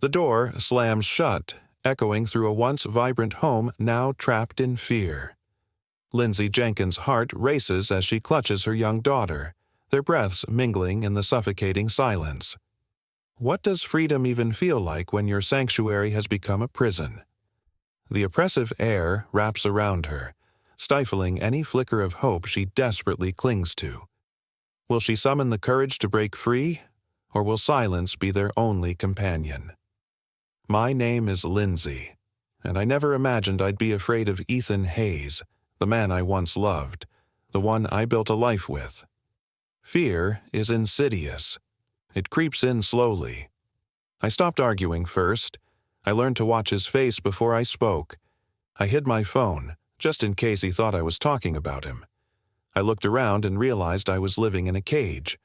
The door slams shut, echoing through a once vibrant home now trapped in fear. Lindsay Jenkins' heart races as she clutches her young daughter, their breaths mingling in the suffocating silence. What does freedom even feel like when your sanctuary has become a prison? The oppressive air wraps around her, stifling any flicker of hope she desperately clings to. Will she summon the courage to break free, or will silence be their only companion? My name is Lindsay, and I never imagined I'd be afraid of Ethan Hayes, the man I once loved, the one I built a life with. Fear is insidious. It creeps in slowly. I stopped arguing first. I learned to watch his face before I spoke. I hid my phone, just in case he thought I was talking about him. I looked around and realized I was living in a cage.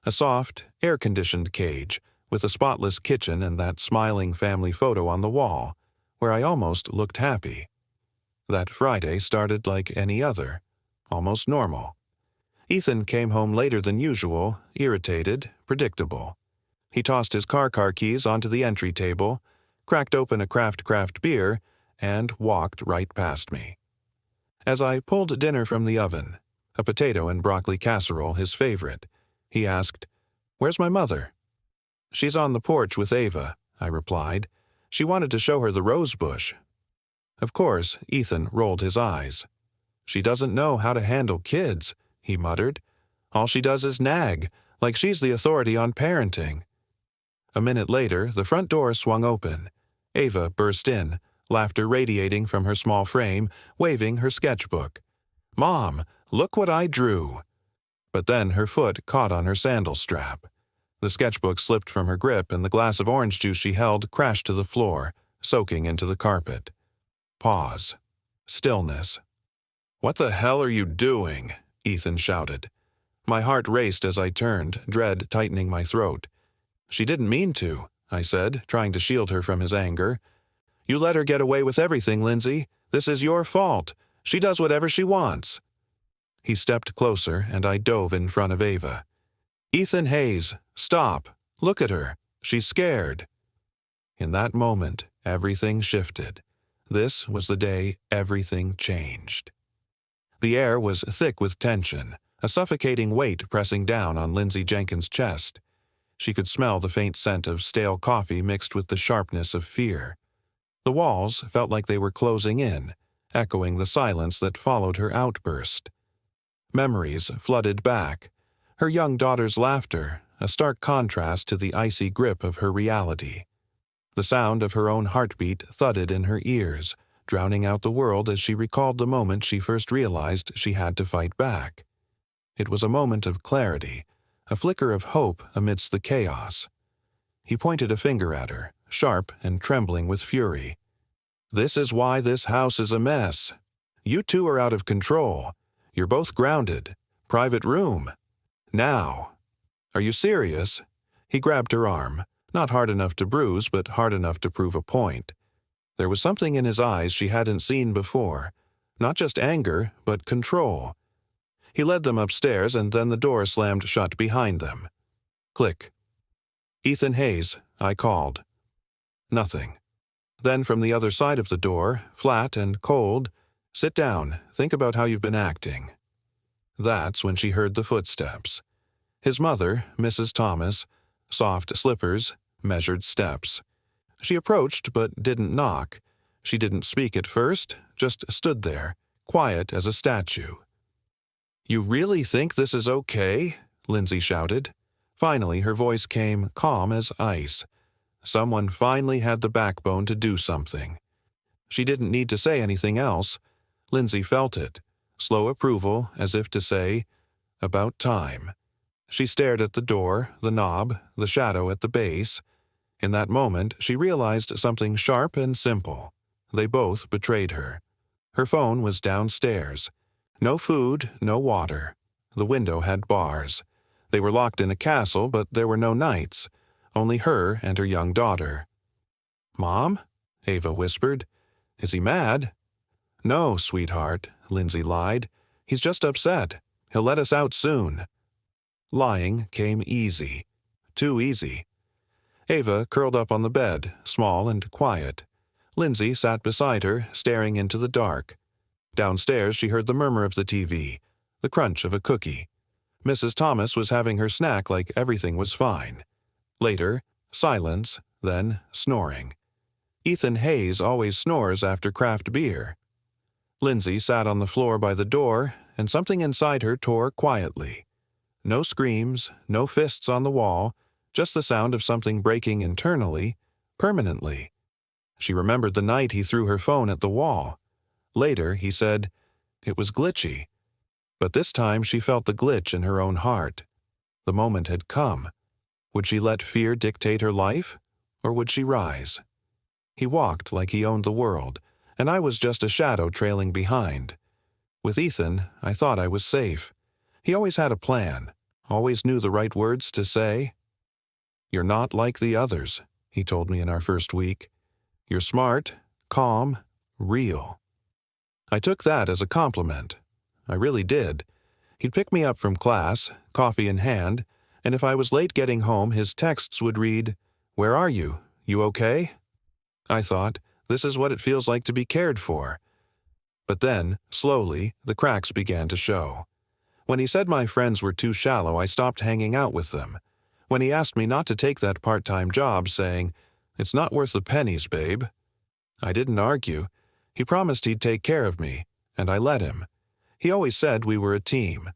A soft, air-conditioned cage, with a spotless kitchen and that smiling family photo on the wall, where I almost looked happy. That Friday started like any other, almost normal. Ethan came home later than usual, irritated, predictable. He tossed his car keys onto the entry table, cracked open a craft beer, and walked right past me. As I pulled dinner from the oven, a potato and broccoli casserole his favorite, he asked, "Where's my mother?" "She's on the porch with Ava," I replied. "She wanted to show her the rose bush." Of course, Ethan rolled his eyes. "She doesn't know how to handle kids," he muttered. "All she does is nag, like she's the authority on parenting." A minute later, the front door swung open. Ava burst in, laughter radiating from her small frame, waving her sketchbook. "Mom, look what I drew." But then her foot caught on her sandal strap. The sketchbook slipped from her grip and the glass of orange juice she held crashed to the floor, soaking into the carpet. Pause. Stillness. "What the hell are you doing?" Ethan shouted. My heart raced as I turned, dread tightening my throat. "She didn't mean to," I said, trying to shield her from his anger. "You let her get away with everything, Lindsay. This is your fault. She does whatever she wants." He stepped closer, and I dove in front of Ava. "Ethan Hayes, stop. Look at her. She's scared." In that moment, everything shifted. This was the day everything changed. The air was thick with tension, a suffocating weight pressing down on Lindsay Jenkins' chest. She could smell the faint scent of stale coffee mixed with the sharpness of fear. The walls felt like they were closing in, echoing the silence that followed her outburst. Memories flooded back. Her young daughter's laughter, a stark contrast to the icy grip of her reality. The sound of her own heartbeat thudded in her ears, drowning out the world as she recalled the moment she first realized she had to fight back. It was a moment of clarity, a flicker of hope amidst the chaos. He pointed a finger at her, sharp and trembling with fury. "This is why this house is a mess. You two are out of control. You're both grounded. Private room. Now. Are you serious?" He grabbed her arm, not hard enough to bruise, but hard enough to prove a point. There was something in his eyes she hadn't seen before. Not just anger, but control. He led them upstairs, and then the door slammed shut behind them. Click. "Ethan Hayes," I called. Nothing. Then from the other side of the door, flat and cold, "Sit down. Think about how you've been acting." That's when she heard the footsteps. His mother, Mrs. Thomas, soft slippers, measured steps. She approached but didn't knock. She didn't speak at first, just stood there, quiet as a statue. "You really think this is okay?" Lindsay shouted. Finally, her voice came calm as ice. Someone finally had the backbone to do something. She didn't need to say anything else. Lindsay felt it. Slow approval, as if to say, "About time." She stared at the door, the knob, the shadow at the base. In that moment, she realized something sharp and simple. They both betrayed her. Her phone was downstairs. No food, no water. The window had bars. They were locked in a castle, but there were no knights. Only her and her young daughter. "Mom?" Ava whispered. "Is he mad?" "No, sweetheart," Lindsay lied. "He's just upset. He'll let us out soon." Lying came easy. Too easy. Ava curled up on the bed, small and quiet. Lindsay sat beside her, staring into the dark. Downstairs she heard the murmur of the TV, the crunch of a cookie. Mrs. Thomas was having her snack like everything was fine. Later, silence, then snoring. Ethan Hayes always snores after craft beer. Lindsay sat on the floor by the door, and something inside her tore quietly. No screams, no fists on the wall, just the sound of something breaking internally, permanently. She remembered the night he threw her phone at the wall. Later, he said, it was glitchy. But this time she felt the glitch in her own heart. The moment had come. Would she let fear dictate her life, or would she rise? He walked like he owned the world, and I was just a shadow trailing behind. With Ethan, I thought I was safe. He always had a plan, always knew the right words to say. "You're not like the others," he told me in our first week. "You're smart, calm, real." I took that as a compliment. I really did. He'd pick me up from class, coffee in hand, and if I was late getting home, his texts would read, "Where are you? You okay?" I thought, this is what it feels like to be cared for. But then, slowly, the cracks began to show. When he said my friends were too shallow, I stopped hanging out with them. When he asked me not to take that part-time job, saying, "It's not worth the pennies, babe," I didn't argue. He promised he'd take care of me, and I let him. He always said we were a team.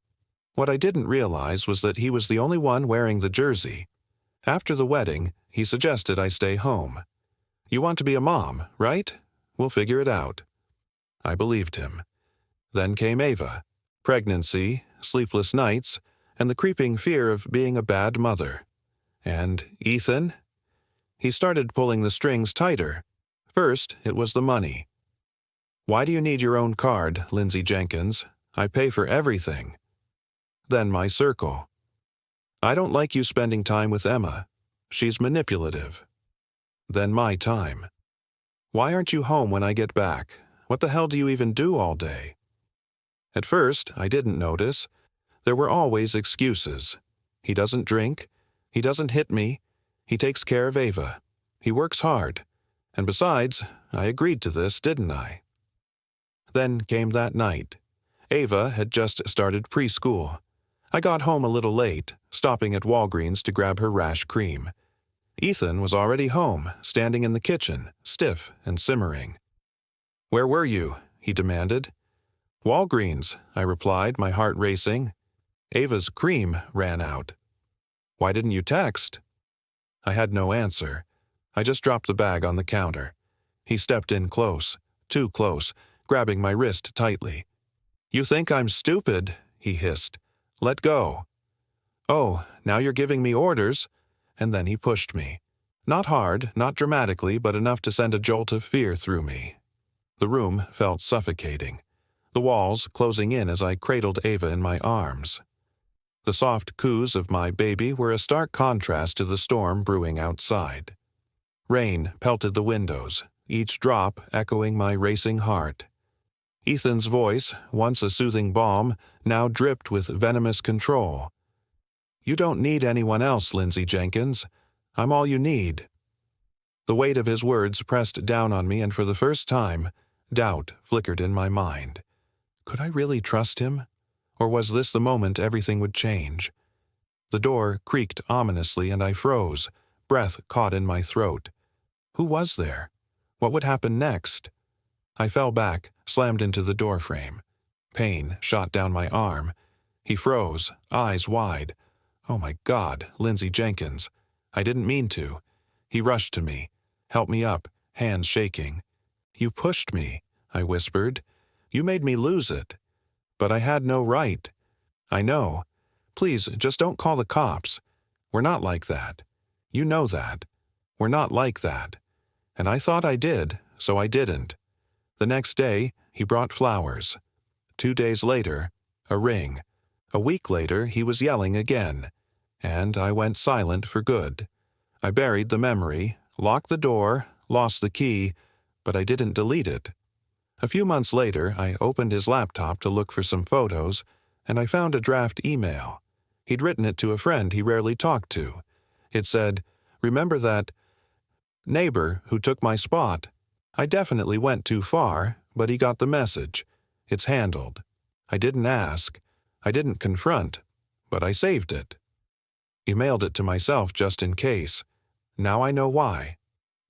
What I didn't realize was that he was the only one wearing the jersey. After the wedding, he suggested I stay home. "You want to be a mom, right? We'll figure it out." I believed him. Then came Ava, pregnancy, sleepless nights, and the creeping fear of being a bad mother. And Ethan? He started pulling the strings tighter. First, it was the money. "Why do you need your own card, Lindsay Jenkins? I pay for everything." Then my circle. "I don't like you spending time with Emma. She's manipulative." Then my time. "Why aren't you home when I get back? What the hell do you even do all day?" At first, I didn't notice. There were always excuses. He doesn't drink. He doesn't hit me. He takes care of Ava. He works hard. And besides, I agreed to this, didn't I? Then came that night. Ava had just started preschool. I got home a little late, stopping at Walgreens to grab her rash cream. Ethan was already home, standing in the kitchen, stiff and simmering. "Where were you?" he demanded. "Walgreens," I replied, my heart racing. "Ava's cream ran out." "Why didn't you text?" I had no answer. I just dropped the bag on the counter. He stepped in close, too close, grabbing my wrist tightly. "You think I'm stupid," he hissed. "Let go." "Oh, now you're giving me orders." And then he pushed me. Not hard, not dramatically, but enough to send a jolt of fear through me. The room felt suffocating, the walls closing in as I cradled Ava in my arms. The soft coos of my baby were a stark contrast to the storm brewing outside. Rain pelted the windows, each drop echoing my racing heart. Ethan's voice, once a soothing balm, now dripped with venomous control. "You don't need anyone else, Lindsay Jenkins. I'm all you need." The weight of his words pressed down on me, and for the first time, doubt flickered in my mind. Could I really trust him? Or was this the moment everything would change? The door creaked ominously, and I froze, breath caught in my throat. Who was there? What would happen next? I fell back, slammed into the doorframe. Pain shot down my arm. He froze, eyes wide. Oh my God, Lindsay Jenkins. I didn't mean to. He rushed to me, helped me up, hands shaking. "You pushed me," I whispered. "You made me lose it." But I had no right. "I know. Please, just don't call the cops. We're not like that. You know that. We're not like that." And I thought I did, so I didn't. The next day, he brought flowers. 2 days later, a ring. A week later, he was yelling again. And I went silent for good. I buried the memory, locked the door, lost the key, but I didn't delete it. A few months later, I opened his laptop to look for some photos, and I found a draft email. He'd written it to a friend he rarely talked to. It said, Remember that neighbor who took my spot? I definitely went too far, but he got the message. It's handled. I didn't ask. I didn't confront, but I saved it. Emailed it to myself just in case. Now I know why.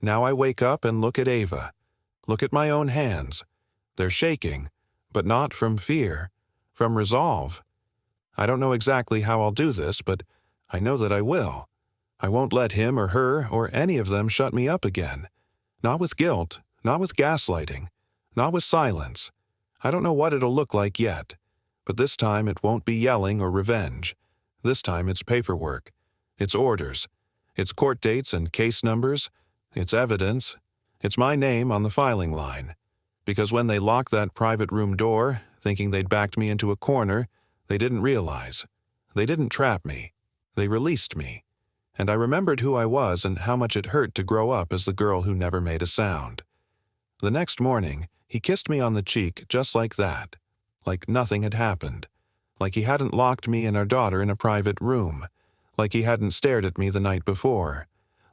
Now I wake up and look at Ava. Look at my own hands. They're shaking, but not from fear, from resolve. I don't know exactly how I'll do this, but I know that I will. I won't let him or her or any of them shut me up again. Not with guilt, not with gaslighting, not with silence. I don't know what it'll look like yet, but this time it won't be yelling or revenge. This time it's paperwork, it's orders, it's court dates and case numbers, it's evidence, it's my name on the filing line. Because when they locked that private room door, thinking they'd backed me into a corner, they didn't realize. They didn't trap me. They released me. And I remembered who I was and how much it hurt to grow up as the girl who never made a sound. The next morning, he kissed me on the cheek just like that, like nothing had happened, like he hadn't locked me and our daughter in a private room, like he hadn't stared at me the night before,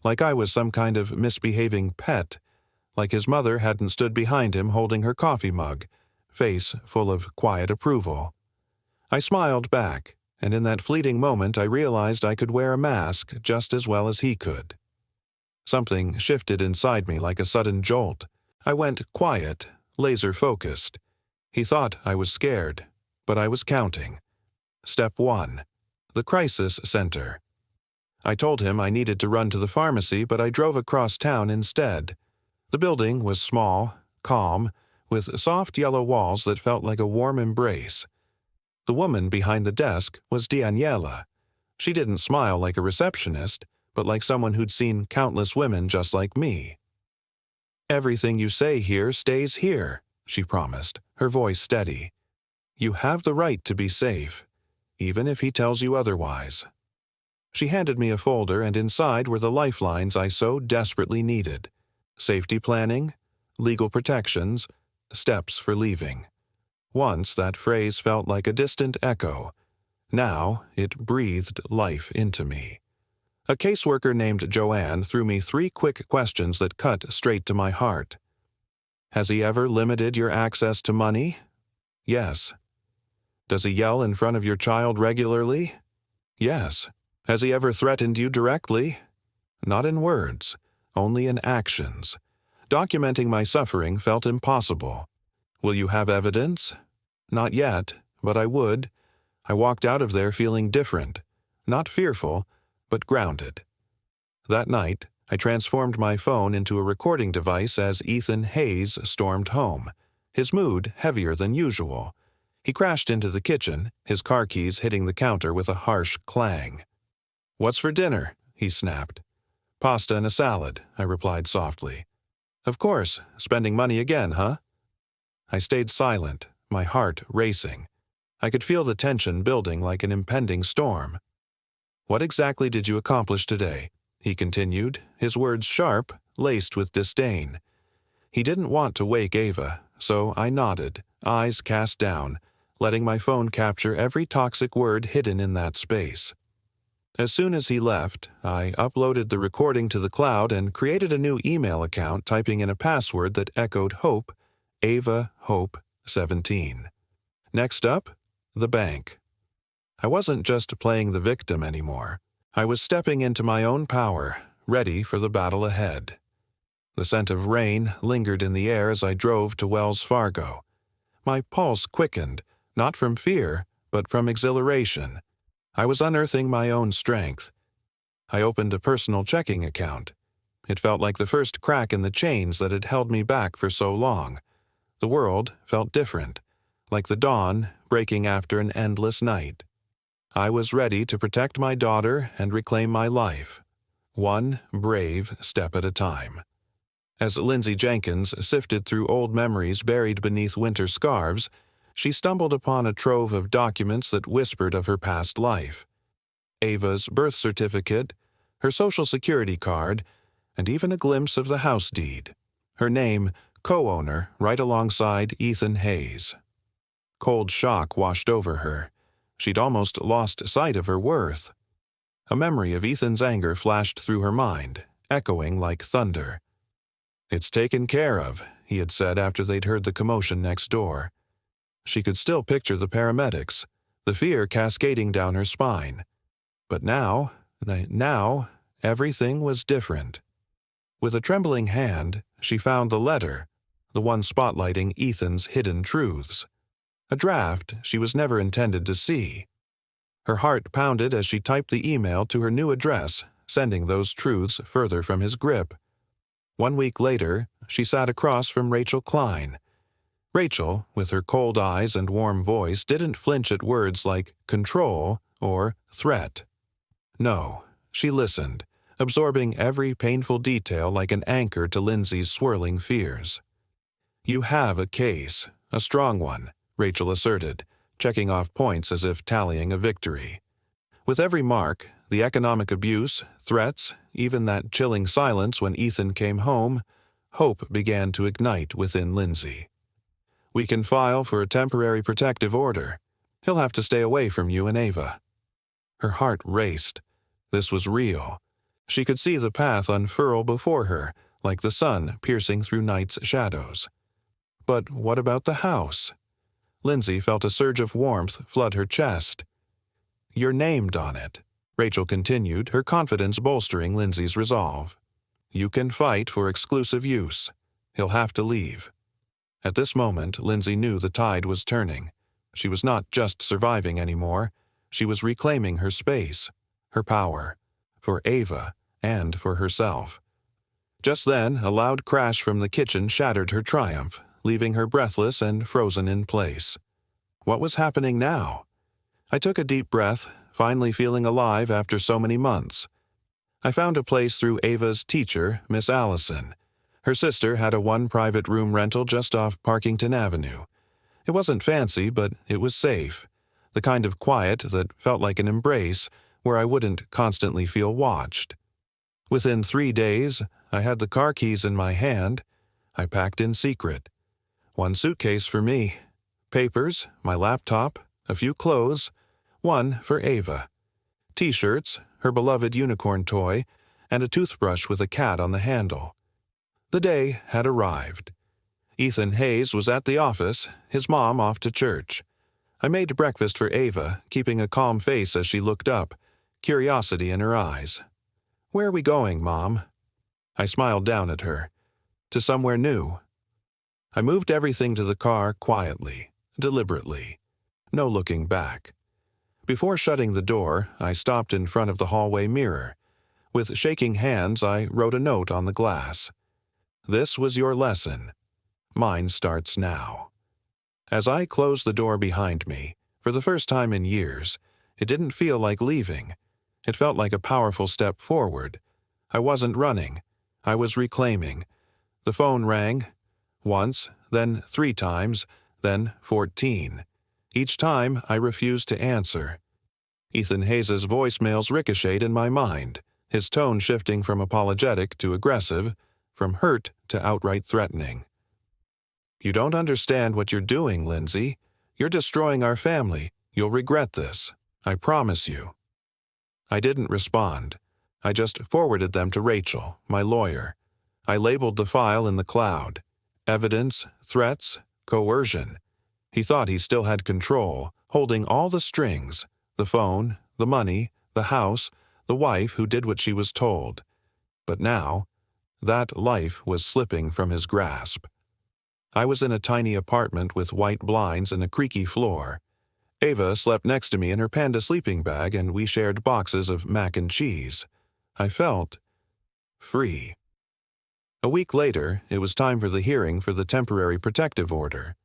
like I was some kind of misbehaving pet, like his mother hadn't stood behind him holding her coffee mug, face full of quiet approval. I smiled back, and in that fleeting moment I realized I could wear a mask just as well as he could. Something shifted inside me like a sudden jolt. I went quiet, laser-focused. He thought I was scared, but I was counting. Step 1. The Crisis Center. I told him I needed to run to the pharmacy, but I drove across town instead. The building was small, calm, with soft yellow walls that felt like a warm embrace. The woman behind the desk was Daniela. She didn't smile like a receptionist, but like someone who'd seen countless women just like me. "Everything you say here stays here," she promised, her voice steady. "You have the right to be safe, even if he tells you otherwise." She handed me a folder, and inside were the lifelines I so desperately needed. Safety planning, legal protections, steps for leaving. Once that phrase felt like a distant echo. Now it breathed life into me. A caseworker named Joanne threw me 3 quick questions that cut straight to my heart. "Has he ever limited your access to money?" "Yes." "Does he yell in front of your child regularly?" "Yes." "Has he ever threatened you directly?" "Not in words, only in actions." Documenting my suffering felt impossible. "Will you have evidence?" "Not yet, but I would." I walked out of there feeling different, not fearful, but grounded. That night, I transformed my phone into a recording device as Ethan Hayes stormed home, his mood heavier than usual. He crashed into the kitchen, his car keys hitting the counter with a harsh clang. "What's for dinner?" he snapped. "Pasta and a salad," I replied softly. "Of course, spending money again, huh?" I stayed silent, my heart racing. I could feel the tension building like an impending storm. "What exactly did you accomplish today?" he continued, his words sharp, laced with disdain. He didn't want to wake Ava, so I nodded, eyes cast down, letting my phone capture every toxic word hidden in that space. As soon as he left, I uploaded the recording to the cloud and created a new email account, typing in a password that echoed Hope, Ava Hope 17. Next up, the bank. I wasn't just playing the victim anymore. I was stepping into my own power, ready for the battle ahead. The scent of rain lingered in the air as I drove to Wells Fargo. My pulse quickened, not from fear, but from exhilaration. I was unearthing my own strength. I opened a personal checking account. It felt like the first crack in the chains that had held me back for so long. The world felt different, like the dawn breaking after an endless night. I was ready to protect my daughter and reclaim my life, one brave step at a time. As Lindsay Jenkins sifted through old memories buried beneath winter scarves, she stumbled upon a trove of documents that whispered of her past life. Ava's birth certificate, her social security card, and even a glimpse of the house deed. Her name, co-owner, right alongside Ethan Hayes. Cold shock washed over her. She'd almost lost sight of her worth. A memory of Ethan's anger flashed through her mind, echoing like thunder. "It's taken care of," he had said after they'd heard the commotion next door. She could still picture the paramedics, the fear cascading down her spine. But now, everything was different. With a trembling hand, she found the letter, the one spotlighting Ethan's hidden truths. A draft she was never intended to see. Her heart pounded as she typed the email to her new address, sending those truths further from his grip. 1 week later, she sat across from Rachel Klein. Rachel, with her cold eyes and warm voice, didn't flinch at words like control or threat. No, she listened, absorbing every painful detail like an anchor to Lindsay's swirling fears. "You have a case, a strong one," Rachel asserted, checking off points as if tallying a victory. With every mark, the economic abuse, threats, even that chilling silence when Ethan came home, hope began to ignite within Lindsay. "We can file for a temporary protective order. He'll have to stay away from you and Ava." Her heart raced. This was real. She could see the path unfurl before her, like the sun piercing through night's shadows. But what about the house? Lindsay felt a surge of warmth flood her chest. "You're named on it," Rachel continued, her confidence bolstering Lindsay's resolve. "You can fight for exclusive use. He'll have to leave." At this moment, Lindsay knew the tide was turning. She was not just surviving anymore. She was reclaiming her space, her power, for Ava and for herself. Just then, a loud crash from the kitchen shattered her triumph, leaving her breathless and frozen in place. What was happening now? I took a deep breath, finally feeling alive after so many months. I found a place through Ava's teacher, Miss Allison. Her sister had a one-private room rental just off Parkington Avenue. It wasn't fancy, but it was safe. The kind of quiet that felt like an embrace, where I wouldn't constantly feel watched. Within 3 days, I had the car keys in my hand. I packed in secret. 1 suitcase for me, papers, my laptop, a few clothes, one for Ava. T-shirts, her beloved unicorn toy, and a toothbrush with a cat on the handle. The day had arrived. Ethan Hayes was at the office, his mom off to church. I made breakfast for Ava, keeping a calm face as she looked up, curiosity in her eyes. "Where are we going, Mom?" I smiled down at her. "To somewhere new." I moved everything to the car quietly, deliberately. No looking back. Before shutting the door, I stopped in front of the hallway mirror. With shaking hands, I wrote a note on the glass. "This was your lesson. Mine starts now." As I closed the door behind me, for the first time in years, it didn't feel like leaving. It felt like a powerful step forward. I wasn't running. I was reclaiming. The phone rang. Once, then 3 times, then 14. Each time, I refused to answer. Ethan Hayes' voicemails ricocheted in my mind, his tone shifting from apologetic to aggressive, from hurt to outright threatening. "You don't understand what you're doing, Lindsay. You're destroying our family. You'll regret this. I promise you." I didn't respond. I just forwarded them to Rachel, my lawyer. I labeled the file in the cloud. Evidence, threats, coercion. He thought he still had control, holding all the strings, the phone, the money, the house, the wife who did what she was told. But now, that life was slipping from his grasp. I was in a tiny apartment with white blinds and a creaky floor. Ava slept next to me in her panda sleeping bag, and we shared boxes of mac and cheese. I felt free. A week later, it was time for the hearing for the temporary protective order.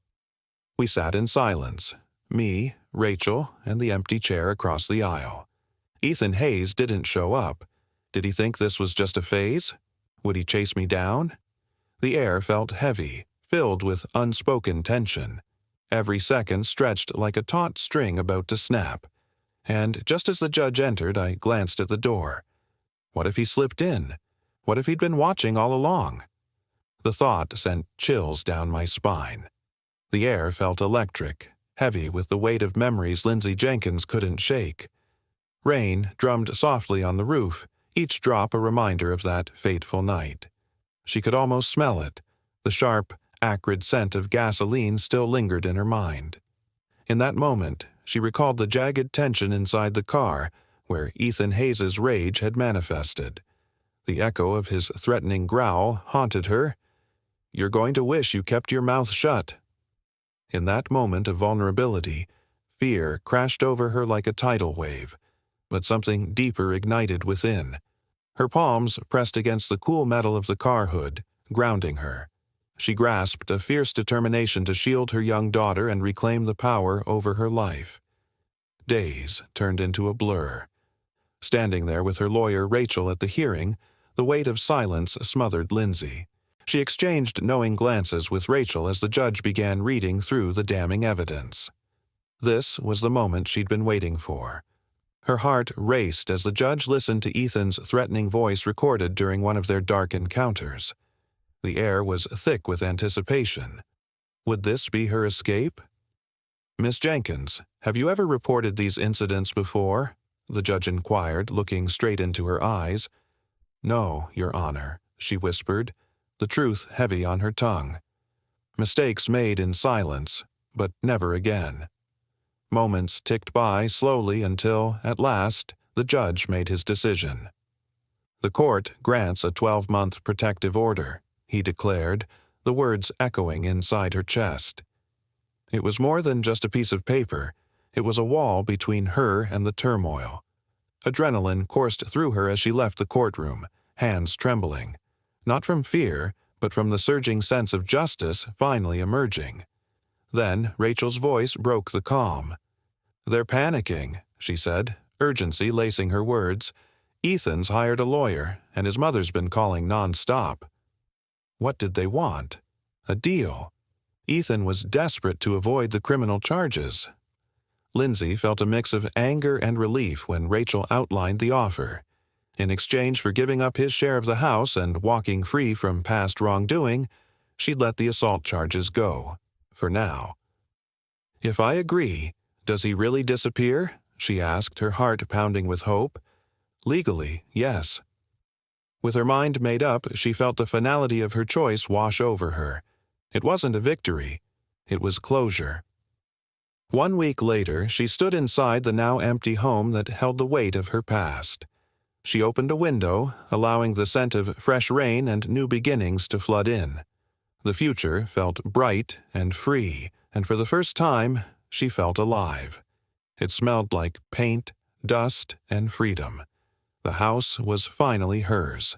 We sat in silence, me, Rachel, and the empty chair across the aisle. Ethan Hayes didn't show up. Did he think this was just a phase? Would he chase me down? The air felt heavy, filled with unspoken tension. Every second stretched like a taut string about to snap. And just as the judge entered, I glanced at the door. What if he slipped in? What if he'd been watching all along? The thought sent chills down my spine. The air felt electric, heavy with the weight of memories Lindsay Jenkins couldn't shake. Rain drummed softly on the roof, each drop a reminder of that fateful night. She could almost smell it. The sharp, acrid scent of gasoline still lingered in her mind. In that moment, she recalled the jagged tension inside the car where Ethan Hayes' rage had manifested. The echo of his threatening growl haunted her. "You're going to wish you kept your mouth shut." In that moment of vulnerability, fear crashed over her like a tidal wave, but something deeper ignited within. Her palms pressed against the cool metal of the car hood, grounding her. She grasped a fierce determination to shield her young daughter and reclaim the power over her life. Days turned into a blur. Standing there with her lawyer Rachel at the hearing, the weight of silence smothered Lindsay. She exchanged knowing glances with Rachel as the judge began reading through the damning evidence. This was the moment she'd been waiting for. Her heart raced as the judge listened to Ethan's threatening voice recorded during one of their dark encounters. The air was thick with anticipation. Would this be her escape? "Miss Jenkins, have you ever reported these incidents before?" the judge inquired, looking straight into her eyes. "No, Your Honor," she whispered, the truth heavy on her tongue. Mistakes made in silence, but never again. Moments ticked by slowly until, at last, the judge made his decision. "The court grants a 12-month protective order," he declared, the words echoing inside her chest. It was more than just a piece of paper. It was a wall between her and the turmoil. Adrenaline coursed through her as she left the courtroom, hands trembling. Not from fear, but from the surging sense of justice finally emerging. Then Rachel's voice broke the calm. "They're panicking," she said, urgency lacing her words. "Ethan's hired a lawyer, and his mother's been calling non-stop." What did they want? A deal. Ethan was desperate to avoid the criminal charges. Lindsay felt a mix of anger and relief when Rachel outlined the offer. In exchange for giving up his share of the house and walking free from past wrongdoing, she'd let the assault charges go, for now. "If I agree, does he really disappear?" she asked, her heart pounding with hope. "Legally, yes." With her mind made up, she felt the finality of her choice wash over her. It wasn't a victory. It was closure. 1 week later, she stood inside the now empty home that held the weight of her past. She opened a window, allowing the scent of fresh rain and new beginnings to flood in. The future felt bright and free, and for the first time, she felt alive. It smelled like paint, dust, and freedom. The house was finally hers.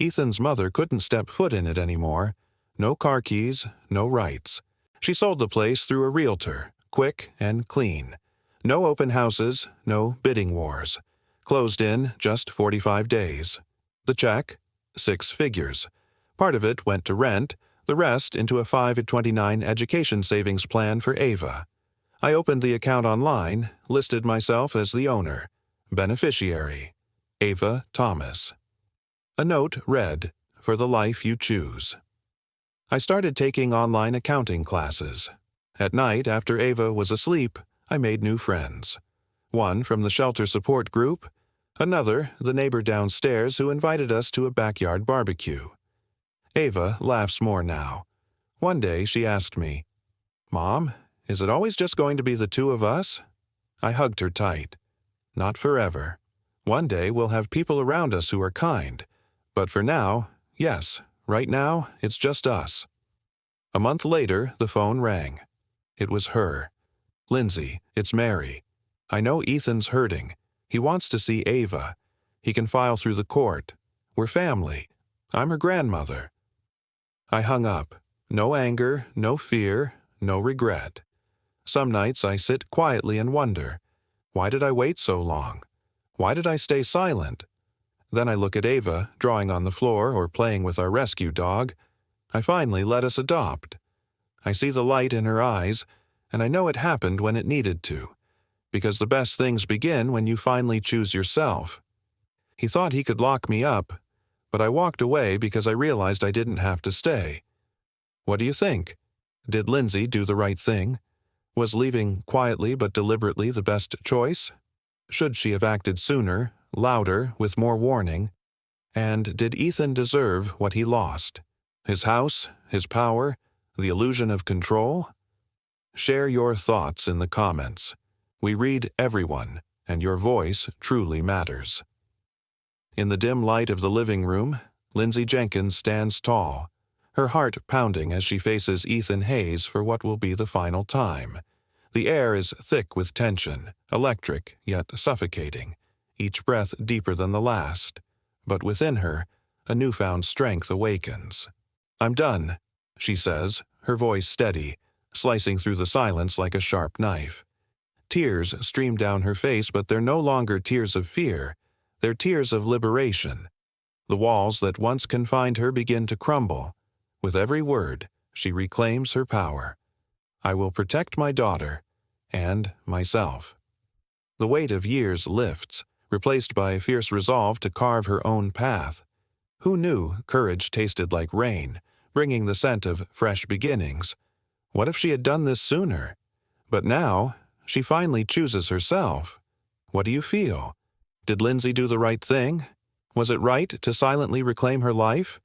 Ethan's mother couldn't step foot in it anymore. No car keys, no rights. She sold the place through a realtor, quick and clean. No open houses, no bidding wars. Closed in just 45 days. The check? 6 figures. Part of it went to rent, the rest into a 529 education savings plan for Ava. I opened the account online, listed myself as the owner. Beneficiary: Ava Thomas. A note read, "For the life you choose." I started taking online accounting classes. At night, after Ava was asleep, I made new friends. One from the shelter support group, another the neighbor downstairs who invited us to a backyard barbecue. Ava laughs more now. One day she asked me, "Mom, is it always just going to be the two of us?" I hugged her tight. "Not forever. One day we'll have people around us who are kind. But for now, yes, right now, it's just us." A month later, the phone rang. It was her. "Lindsay, it's Mary. I know Ethan's hurting. He wants to see Ava. He can file through the court. We're family. I'm her grandmother." I hung up. No anger, no fear, no regret. Some nights I sit quietly and wonder, why did I wait so long? Why did I stay silent? Then I look at Ava, drawing on the floor or playing with our rescue dog. I finally let us adopt. I see the light in her eyes, and I know it happened when it needed to, because the best things begin when you finally choose yourself. He thought he could lock me up, but I walked away because I realized I didn't have to stay. What do you think? Did Lindsay do the right thing? Was leaving quietly but deliberately the best choice? Should she have acted sooner, louder, with more warning? And did Ethan deserve what he lost? His house, his power, the illusion of control? Share your thoughts in the comments. We read everyone, and your voice truly matters. In the dim light of the living room, Lindsay Jenkins stands tall, her heart pounding as she faces Ethan Hayes for what will be the final time. The air is thick with tension, electric yet suffocating, each breath deeper than the last. But within her, a newfound strength awakens. "I'm done," she says, her voice steady, slicing through the silence like a sharp knife. Tears stream down her face, but they're no longer tears of fear. They're tears of liberation. The walls that once confined her begin to crumble. With every word, she reclaims her power. "I will protect my daughter and myself." The weight of years lifts, replaced by fierce resolve to carve her own path. Who knew courage tasted like rain, bringing the scent of fresh beginnings? What if she had done this sooner? But now, she finally chooses herself. What do you feel? Did Lindsay do the right thing? Was it right to silently reclaim her life?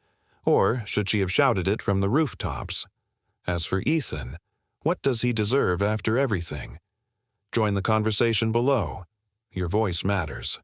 Or should she have shouted it from the rooftops? As for Ethan, what does he deserve after everything? Join the conversation below. Your voice matters.